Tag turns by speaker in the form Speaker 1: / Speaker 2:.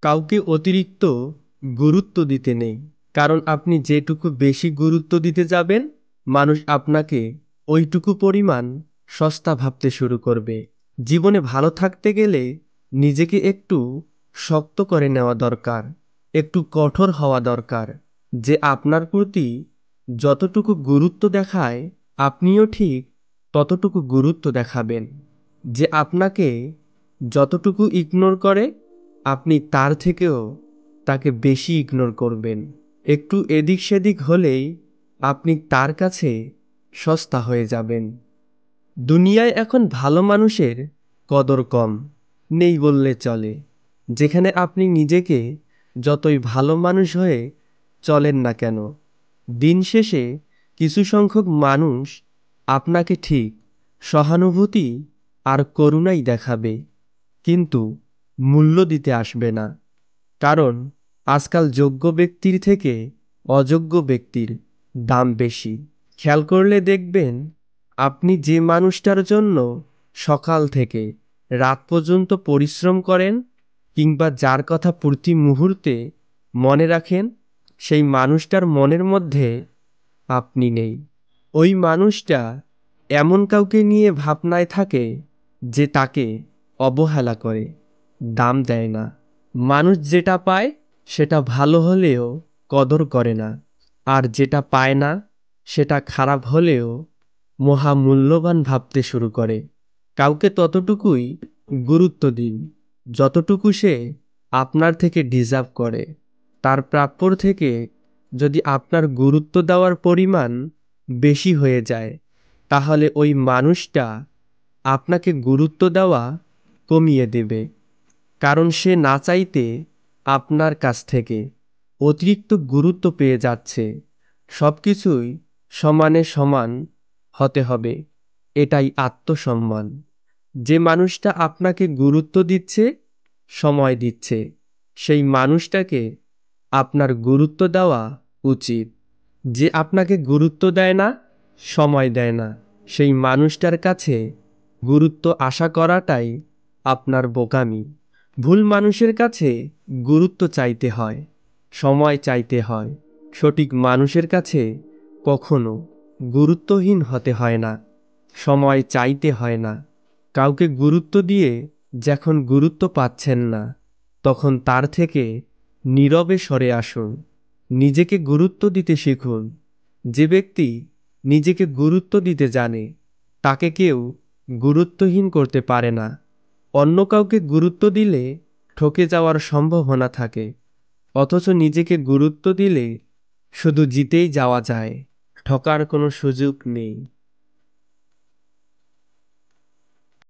Speaker 1: কাউকে অতিরিক্ত গুরুত্ব দিতে নেই, কারণ আপনি যেটুকু বেশি গুরুত্ব দিতে যাবেন মানুষ আপনাকে ওইটুকু পরিমাণ সস্তা ভাবতে শুরু করবে। জীবনে ভালো থাকতে গেলে নিজেকে একটু শক্ত করে নেওয়া দরকার, একটু কঠোর হওয়া দরকার। যে আপনার প্রতি যতটুকু গুরুত্ব দেখায় আপনিও ঠিক ততটুকু গুরুত্ব দেখাবেন। যে আপনাকে যতটুকু ইগনোর করে আপনি তার থেকেও তাকে বেশি ইগনোর করবেন। একটু এদিক সেদিক হলেই আপনি তার কাছে সস্তা হয়ে যাবেন। দুনিয়ায় এখন ভালো মানুষের কদর কম, নেই বললে চলে। যেখানে আপনি নিজেকে যতই ভালো মানুষ হয়ে চলেন না কেন, দিন শেষে কিছু সংখ্যক মানুষ আপনাকে ঠিক সহানুভূতি আর করুণাই দেখাবে, কিন্তু মূল্য দিতে আসবে না। কারণ আজকাল যোগ্য ব্যক্তির থেকে অযোগ্য ব্যক্তির দাম বেশি। খেয়াল করলে দেখবেন, আপনি যে মানুষটার জন্য সকাল থেকে রাত পর্যন্ত পরিশ্রম করেন কিংবা যার কথা প্রতি মুহূর্তে মনে রাখেন, সেই মানুষটার মনের মধ্যে আপনি নেই। ওই মানুষটা এমন কাউকে নিয়ে ভাবনায় থাকে যে তাকে অবহেলা করে, দাম দেয় না। মানুষ যেটা পায় সেটা ভালো হলেও কদর করে না, আর যেটা পায় না সেটা খারাপ হলেও মহামূল্যবান ভাবতে শুরু করে। কাউকে ততটুকুই গুরুত্ব দিন যতটুকু সে আপনার থেকে ডিজার্ভ করে। তার প্রাপ্যর থেকে যদি আপনার গুরুত্ব দেওয়ার পরিমাণ বেশি হয়ে যায়, তাহলে ওই মানুষটা আপনাকে গুরুত্ব দেওয়া কমিয়ে দেবে। কারণ সে না চাইতে আপনার কাছ থেকে অতিরিক্ত গুরুত্ব পেয়ে যাচ্ছে। সব কিছুই সমানে সমান হতে হবে, এটাই আত্মসম্মান। যে মানুষটা আপনাকে গুরুত্ব দিচ্ছে, সময় দিচ্ছে, সেই মানুষটাকে আপনার গুরুত্ব দেওয়া উচিত। যে আপনাকে গুরুত্ব দেয় না, সময় দেয় না, সেই মানুষটার কাছে গুরুত্ব আশা করাটাই আপনার বোকামি। ভুল মানুষের কাছে গুরুত্ব চাইতে হয়, সময় চাইতে হয়। সঠিক মানুষের কাছে কখনো গুরুত্বহীন হতে হয় না, সময় চাইতে হয় না। কাউকে গুরুত্ব দিয়ে যখন গুরুত্ব পাচ্ছেন না, তখন তার থেকে নীরবে সরে আসুন। নিজেকে গুরুত্ব দিতে শিখুন। যে ব্যক্তি নিজেকে গুরুত্ব দিতে জানে তাকে কেউ গুরুত্বহীন করতে পারে না। অন্য কাউকে গুরুত্ব দিলে ঠকে যাওয়ার সম্ভাবনা থাকে, অথচ নিজেকে গুরুত্ব দিলে শুধু জিতেই যাওয়া যায়, ঠকার কোনো সুযোগ নেই।